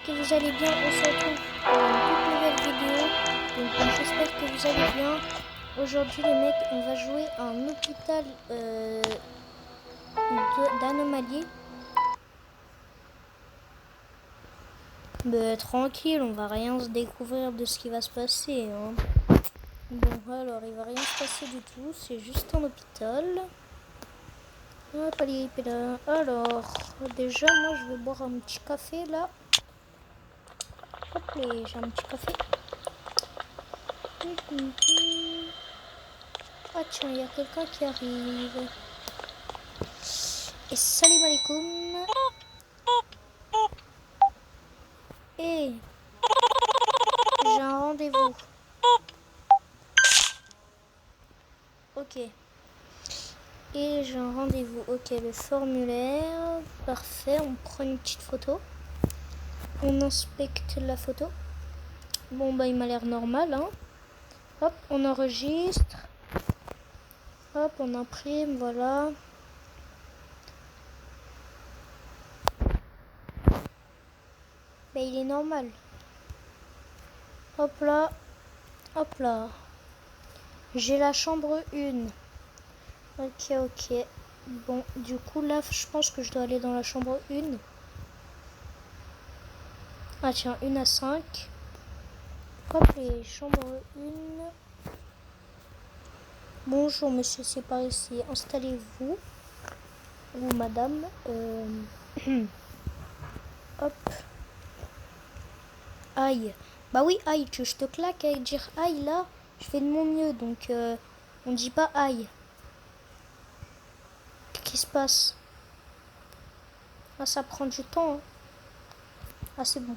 que vous allez bien. On se retrouve pour une toute nouvelle vidéo. Donc j'espère que vous allez bien. Aujourd'hui les mecs, on va jouer à un hôpital d'anomalie. Tranquille, on va rien se découvrir de ce qui va se passer. Hein. Bon alors, il va rien se passer du tout. C'est juste un hôpital. Hop, allez, là. Alors, déjà moi je vais boire un petit café là. Hop, j'ai un petit café. Ah tiens, il y a quelqu'un qui arrive. Et salam alaikum. Et j'ai un rendez-vous. Ok. Et j'ai un rendez-vous. Ok, le formulaire. Parfait, on prend une petite photo. On inspecte la photo. Bon, bah il m'a l'air normal. Hein. Hop, on enregistre. Hop, on imprime, voilà. Bah il est normal. Hop là. Hop là. J'ai la chambre 1. Ok, ok. Bon, du coup, là, je pense que je dois aller dans la chambre 1. Ah tiens, 1 à 5. Hop, et chambre 1. Bonjour, monsieur, c'est par ici. Installez-vous. Ou madame. Hop. Aïe. Bah oui, aïe, que je te claque avec dire aïe, là. Je fais de mon mieux, donc on dit pas aïe. Qu'est-ce qui se passe? Ah, ça prend du temps. Hein. Ah, c'est bon.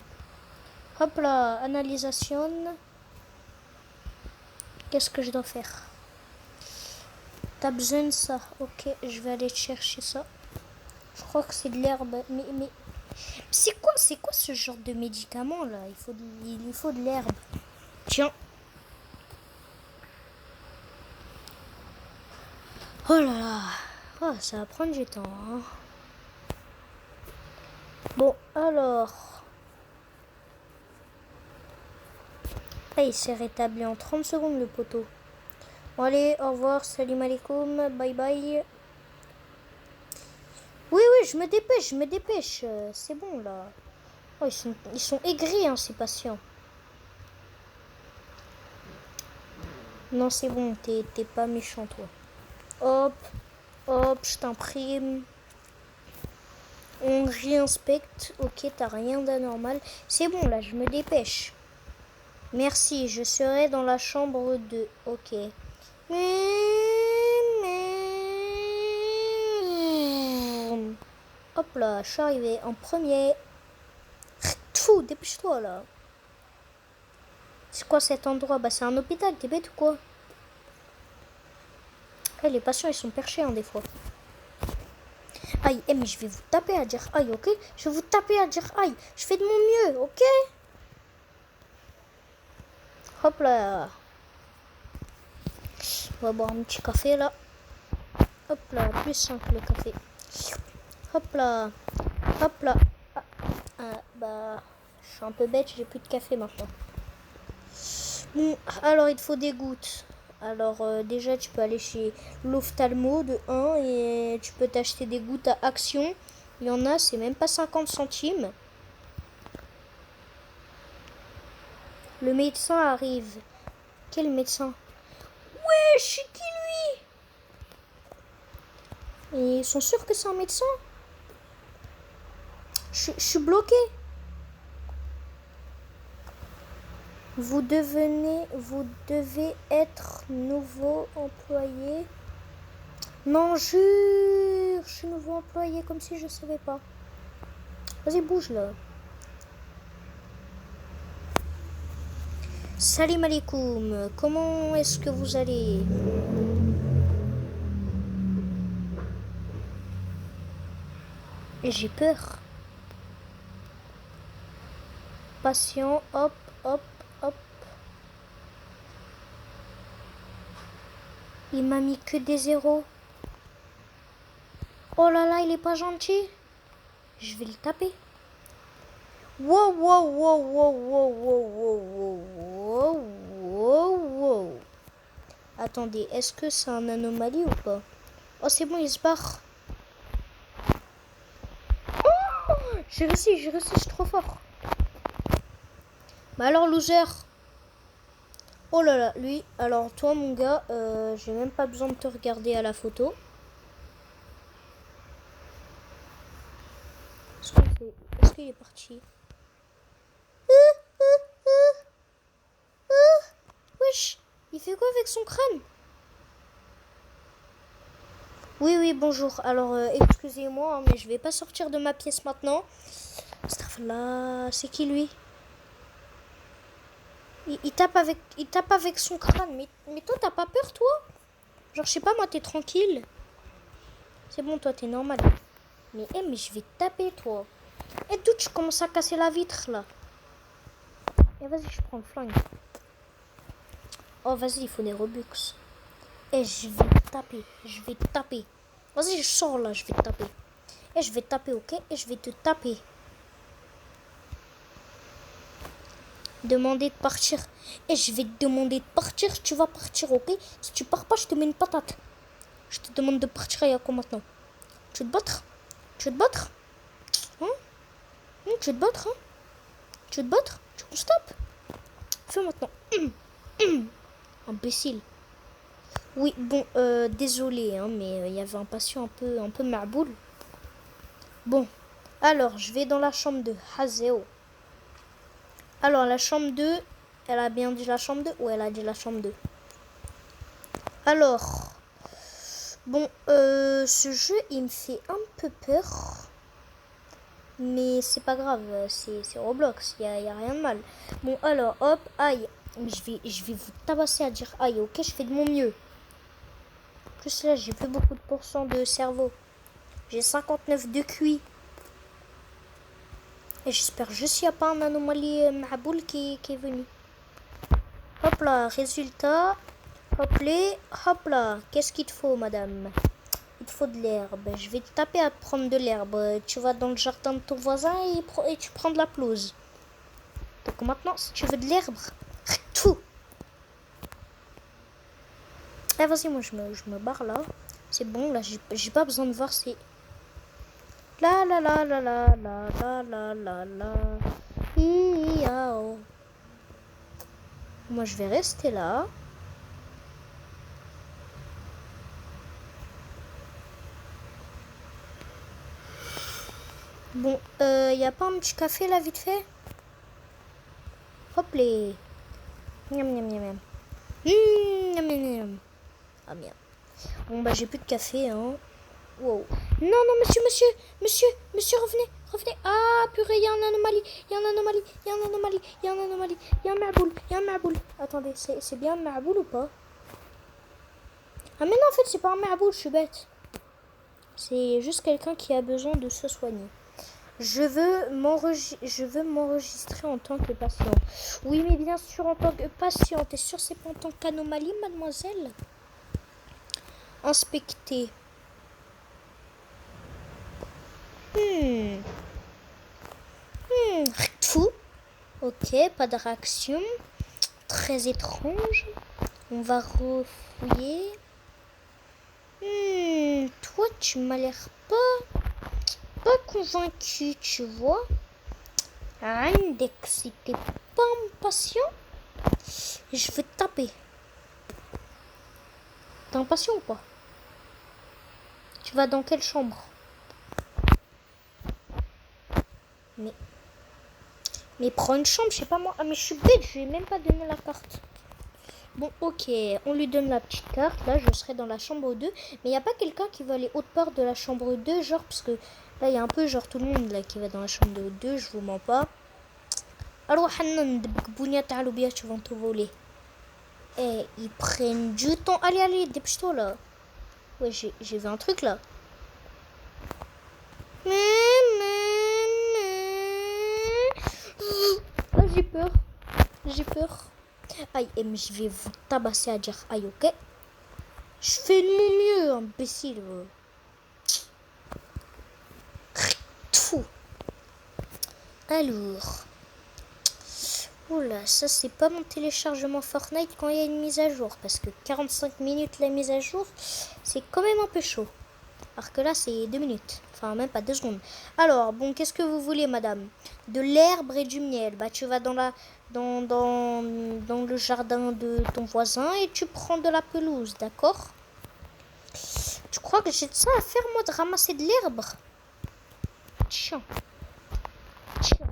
Hop là, analysation. Qu'est-ce que je dois faire? T'as besoin de ça. Ok, je vais aller chercher ça. Je crois que c'est de l'herbe. Mais c'est quoi ce genre de médicament là? Il lui faut de l'herbe. Tiens. Oh là là. Oh, ça va prendre du temps. Hein. Bon, alors. Ah, il s'est rétabli en 30 secondes le poteau. Bon, allez, au revoir. Salam alaikum. Bye bye. Oui, je me dépêche. C'est bon là. Oh, ils sont aigris, hein, ces patients. Non, c'est bon, t'es pas méchant, toi. Hop, hop, je t'imprime. On réinspecte. Ok, t'as rien d'anormal. C'est bon, là, je me dépêche. Merci, je serai dans la chambre 2. Ok. Hop là, je suis arrivé en premier. Fou, dépêche-toi, là. C'est quoi cet endroit? Bah, c'est un hôpital, t'es bête ou quoi? Hey, les patients, ils sont perchés, hein, des fois. Aïe, mais je vais vous taper à dire aïe, ok? Je vais vous taper à dire aïe. Je fais de mon mieux, ok? Hop là. On va boire un petit café, là. Hop là, plus simple le café. Hop là. Hop là. Bah, je suis un peu bête, j'ai plus de café maintenant. Bon, alors il te faut des gouttes. Alors déjà tu peux aller chez l'ophtalmo de 1 et tu peux t'acheter des gouttes à Action. Il y en a, c'est même pas 50 centimes. Le médecin arrive. Quel médecin? Ouais, c'est qui lui? Et ils sont sûrs que c'est un médecin? Je suis bloqué. Vous devez être nouveau employé. Non, jure, je suis nouveau employé comme si je savais pas. Vas-y, bouge là. Salam alaikum, comment est-ce que vous allez? J'ai peur. Patient, hop, hop, hop. Il m'a mis que des zéros. Oh là là, il est pas gentil. Je vais le taper. Wow, wow, wow, wow, wow, wow, wow, wow, wow, wow. Attendez, est-ce que c'est un anomalie ou pas? Oh, c'est bon, il se barre. Oh, j'ai réussi, je suis trop fort. Bah alors, loser. Oh là là, lui. Alors, toi, mon gars, j'ai même pas besoin de te regarder à la photo. Est-ce qu'il est parti? Wesh, il fait quoi avec son crâne? Oui, oui, bonjour. Alors, excusez-moi, hein, mais je vais pas sortir de ma pièce maintenant. Là, c'est qui lui? Il tape avec son crâne. Mais toi, t'as pas peur, toi? Genre, je sais pas, moi, t'es tranquille. C'est bon, toi, t'es normal. Mais je vais te taper, toi. Et d'où tu commences à casser la vitre, là? Et vas-y, je prends le flingue. Oh, vas-y, il faut des Robux. Et je vais te taper. Je vais te taper. Vas-y, je sors, là, je vais te taper. Et je vais te taper, ok? Et je vais te taper. Demander de partir. Et je vais te demander de partir. Tu vas partir, ok? Si tu pars pas, je te mets une patate. Je te demande de partir. Il y a quoi maintenant? Tu veux te battre? Tu veux te battre? Hein? Tu veux te battre? Hein? Tu veux te battre? Tu qu'on se tape? Fais maintenant. Imbécile. Oui, bon, désolé, hein, mais il y avait un patient un peu marboule. Bon, alors, je vais dans la chambre de Hazeo. Alors, la chambre 2, elle a bien dit la chambre 2 ou elle a dit la chambre 2? Alors, bon, ce jeu, il me fait un peu peur. Mais c'est pas grave, c'est Roblox, y a rien de mal. Bon, alors, hop, aïe. Je vais vous tabasser à dire aïe, ok, je fais de mon mieux. En plus, là, j'ai plus beaucoup de pourcents de cerveau. J'ai 59 de QI. Et j'espère juste qu'il n'y a pas un anomalie Maboul qui est venu. Hop là, résultat. Hop là. Qu'est-ce qu'il te faut, madame? Il te faut de l'herbe. Je vais te taper à te prendre de l'herbe. Tu vas dans le jardin de ton voisin et tu prends de la pelouse. Donc maintenant, si tu veux de l'herbe, tout. Eh, vas-y, moi je me barre là. C'est bon, là, j'ai pas besoin de voir si... La la la la la la la la la la. Iao. Moi, je vais rester là. Bon, y a pas un petit café là, vite fait? Hop les. Miam miam miam miam. Miam miam miam. Ah merde. Bon, bah, j'ai plus de café, hein. Wow. Non, non, monsieur, revenez. Ah, purée, il y a un anomalie. Il y a un marboule. Attendez, c'est bien un marboule ou pas? Ah, mais non, en fait, c'est pas un marboule, je suis bête. C'est juste quelqu'un qui a besoin de se soigner. Je veux m'enregistrer en tant que patient. Oui, mais bien sûr, en tant que patient. T'es sûr c'est pas en tant qu'anomalie, mademoiselle? Inspecter. Fou. Ok, pas de réaction. Très étrange. On va refouiller. Toi, tu m'as l'air pas convaincu, tu vois. Index, si t'es pas impatient, je vais te taper. T'es impatient ou pas? Tu vas dans quelle chambre? Mais prends une chambre, je sais pas moi. Ah, mais je suis bête, je lui ai même pas donné la carte. Bon, ok, on lui donne la petite carte. Là, je serai dans la chambre 2. Mais il n'y a pas quelqu'un qui va aller autre part de la chambre 2, genre, parce que là, il y a un peu, genre, tout le monde là qui va dans la chambre 2, je vous mens pas. Alors, Hanan, tu vas te voler. Eh, ils prennent du temps. Allez, dépêche-toi là. Ouais, j'ai vu un truc là. Ah, j'ai peur. Aïe, mais je vais vous tabasser à dire aïe, ok? Je fais de mon mieux, imbécile. Fou. Alors. Oula, ça c'est pas mon téléchargement Fortnite quand il y a une mise à jour. Parce que 45 minutes la mise à jour, c'est quand même un peu chaud. Alors que là c'est 2 minutes. Enfin même pas 2 secondes. Alors, bon, qu'est-ce que vous voulez madame? De l'herbe et du miel. Bah tu vas dans le jardin de ton voisin et tu prends de la pelouse, d'accord? Tu crois que j'ai de ça à faire moi de ramasser de l'herbe? Tiens. Tiens.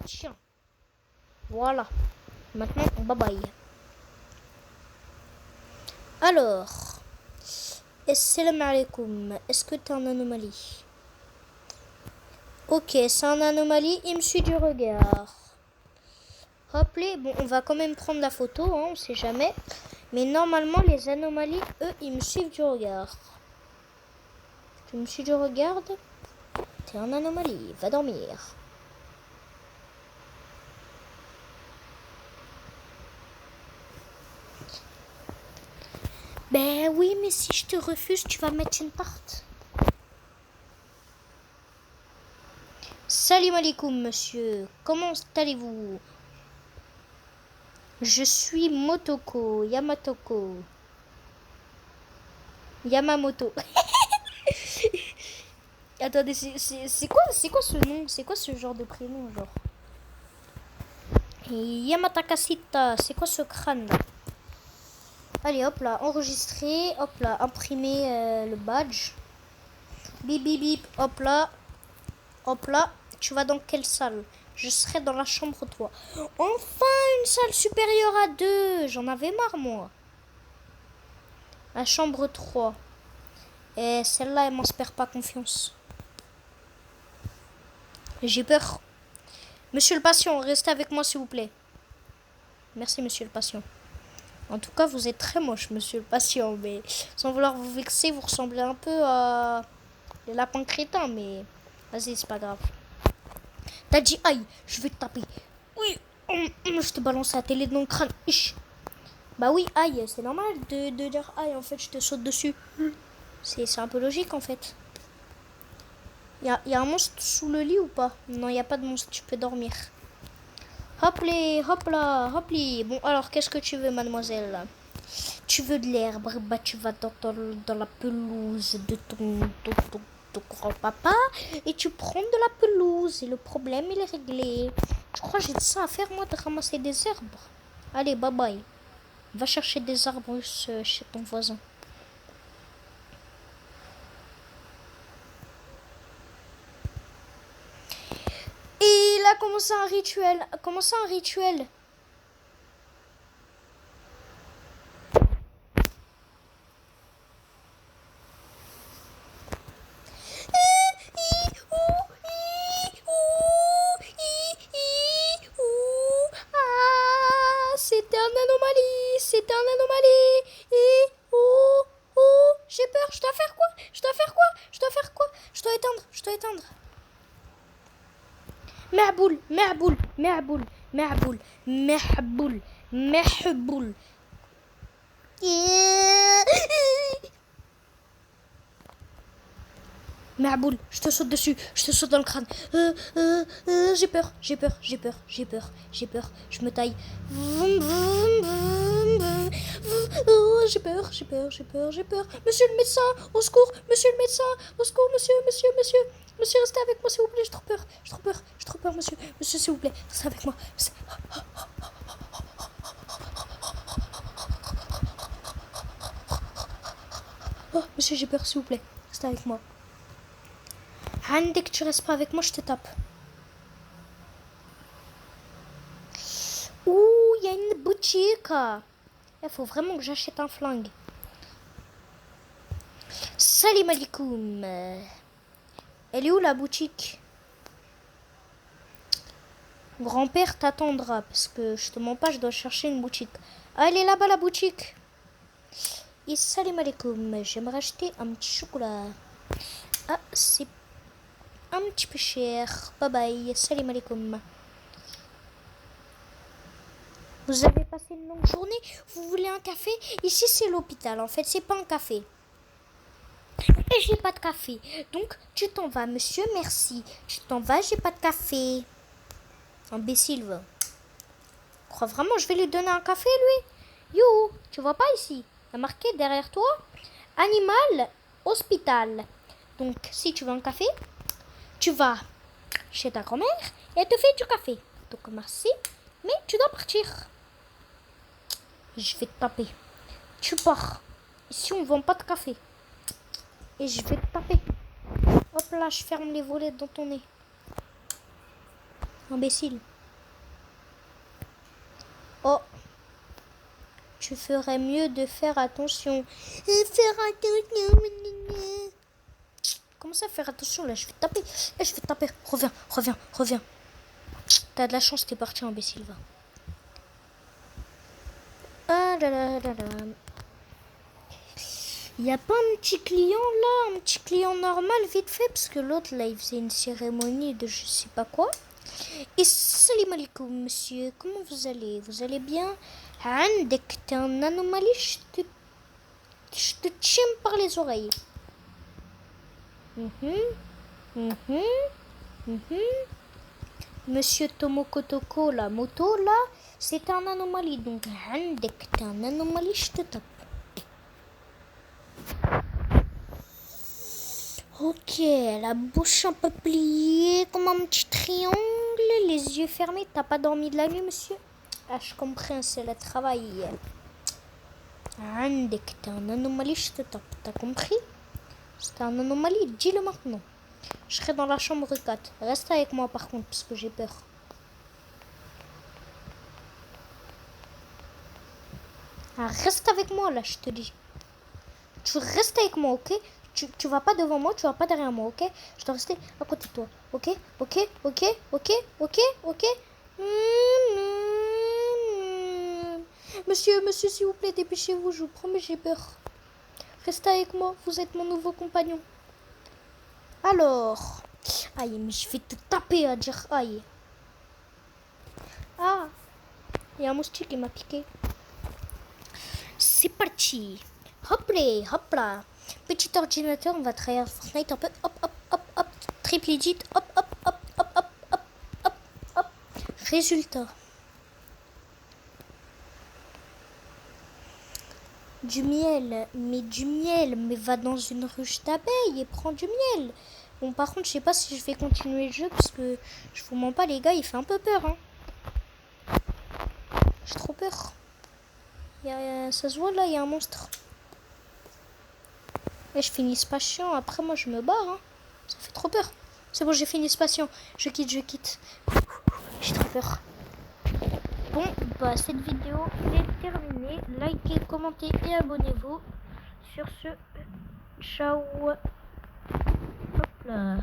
Tiens. Voilà. Maintenant, bye bye. Alors, assalamu alaikum. Est-ce que t'es en anomalie? Ok, c'est un anomalie. Il me suit du regard. Hop, bon, on va quand même prendre la photo, hein, on sait jamais. Mais normalement, les anomalies, eux, ils me suivent du regard. Tu me suis du regard? T'es en anomalie. Va dormir. Ben oui, mais si je te refuse, tu vas mettre une tarte. Salam alaikum, monsieur. Comment allez-vous? Je suis Motoko, Yamamoto. Attendez, c'est quoi ce nom? C'est quoi ce genre de prénom, genre? Yamatakasita, c'est quoi ce crâne là? Allez, hop là, enregistrer, hop là, imprimer le badge. Bip bip bip, hop là. Hop là, tu vas dans quelle salle? Je serai dans la chambre 3. Enfin, une salle supérieure à 2. J'en avais marre, moi. La chambre 3. Et celle-là, elle m'inspire pas confiance. J'ai peur. Monsieur le patient, restez avec moi, s'il vous plaît. Merci, monsieur le patient. En tout cas, vous êtes très moche, monsieur le patient. Mais sans vouloir vous vexer, vous ressemblez un peu à les lapins crétins. Mais vas-y, c'est pas grave. T'as dit aïe, je vais te taper. Oui, je te balance la télé dans le crâne. Ish. Bah oui, aïe, c'est normal de dire aïe, en fait, je te saute dessus. C'est un peu logique, en fait. Y a un monstre sous le lit ou pas? Non, il n'y a pas de monstre, tu peux dormir. Hop là, hop là. Bon, alors, qu'est-ce que tu veux, mademoiselle? Tu veux de l'herbe? Bah, tu vas dans la pelouse de ton grand-papa et tu prends de la pelouse et le problème, il est réglé. Je crois que j'ai de ça à faire, moi, de ramasser des herbes. Allez, bye bye. Va chercher des arbres chez ton voisin. Et il a commencé un rituel. Commencé un rituel. C'était un anomalie. C'était un anomalie. Et j'ai peur. Je dois faire quoi? Je dois faire quoi? Je dois faire quoi? Je dois éteindre. Je dois éteindre. Mehboul, mehboul, mehboul, mehboul, mehboul, mehboul. Mehboul, je te saute dessus, je te saute dans le crâne. J'ai peur, j'ai peur, j'ai peur, j'ai peur, j'ai peur. Je me taille. J'ai peur, j'ai peur, j'ai peur, j'ai peur. Monsieur le médecin, au secours, monsieur le médecin, au secours, monsieur. Monsieur, restez avec moi, s'il vous plaît, j'ai trop peur, j'ai trop peur, monsieur. Monsieur, s'il vous plaît, restez avec moi. Oh, monsieur, j'ai peur, s'il vous plaît, restez avec moi. Dès que tu restes pas avec moi, je te tape. Ouh, il y a une boutique. Il faut vraiment que j'achète un flingue. Salam alaikum. Elle est où la boutique? Grand-père t'attendra parce que je te mens pas, je dois chercher une boutique. Ah, elle est là-bas la boutique. Et salam alaikum. J'aimerais acheter un petit chocolat. Ah, c'est un petit peu cher. Bye bye. Salam alaikum. Vous avez passé une longue journée? Vous voulez un café? Ici, c'est l'hôpital. En fait, c'est pas un café. Et j'ai pas de café. Donc, tu t'en vas, monsieur, merci. Tu t'en vas, j'ai pas de café. Imbécile, va. Crois vraiment je vais lui donner un café, lui? You, tu vois pas ici? Il y a marqué derrière toi Animal Hospital. Donc, si tu veux un café, tu vas chez ta grand-mère et elle te fait du café. Donc, merci, mais tu dois partir. Je vais te taper. Tu pars. Ici, on ne vend pas de café. Et je vais te taper. Hop là, je ferme les volets dans ton nez. Imbécile. Oh. Tu ferais mieux de faire attention. Faire attention. Comment ça, faire attention là? Je vais te taper. Je vais te taper. Reviens. T'as de la chance, t'es parti, imbécile, va. Ah là là là là. Il n'y a pas un petit client là, un petit client normal vite fait, parce que l'autre là il faisait une cérémonie de je sais pas quoi. Et salam alaikum monsieur, comment vous allez? Vous allez bien? Andek, t'es un anomalie, je te tiens par les oreilles. Monsieur Tomoko la moto là, c'est un anomalie, donc Andek, t'es un anomalie, je te tape. Ok, la bouche un peu pliée, comme un petit triangle, les yeux fermés. T'as pas dormi de la nuit, monsieur? Ah, je comprends, c'est le travail. Andek, t'es un anomalie, je te tape. T'as compris? C'est un anomalie, dis-le maintenant. Je serai dans la chambre 4. Reste avec moi par contre, parce que j'ai peur. Ah, reste avec moi là, je te dis. Tu restes avec moi, ok? Tu vas pas devant moi, tu vas pas derrière moi, ok? Je dois rester à côté de toi, ok? Monsieur, s'il vous plaît, dépêchez-vous, je vous promets, j'ai peur. Restez avec moi, vous êtes mon nouveau compagnon. Alors, aïe, mais je vais te taper à dire aïe. Ah, il y a un moustique qui m'a piqué. C'est parti. Hop là. Petit ordinateur, on va travailler à Fortnite un peu. Hop. Triple digit. Hop. Résultat. Du miel. Mais va dans une ruche d'abeilles et prends du miel. Bon, par contre, je sais pas si je vais continuer le jeu parce que je vous mens pas, les gars, il fait un peu peur. Hein. J'ai trop peur. Ça se voit là, il y a un monstre. Et je finis ce patient, après moi je me barre. Hein. Ça fait trop peur. C'est bon, j'ai fini ce patient. Je quitte. J'ai trop peur. Bon, bah cette vidéo est terminée. Likez, commentez et abonnez-vous. Sur ce, ciao. Hop là.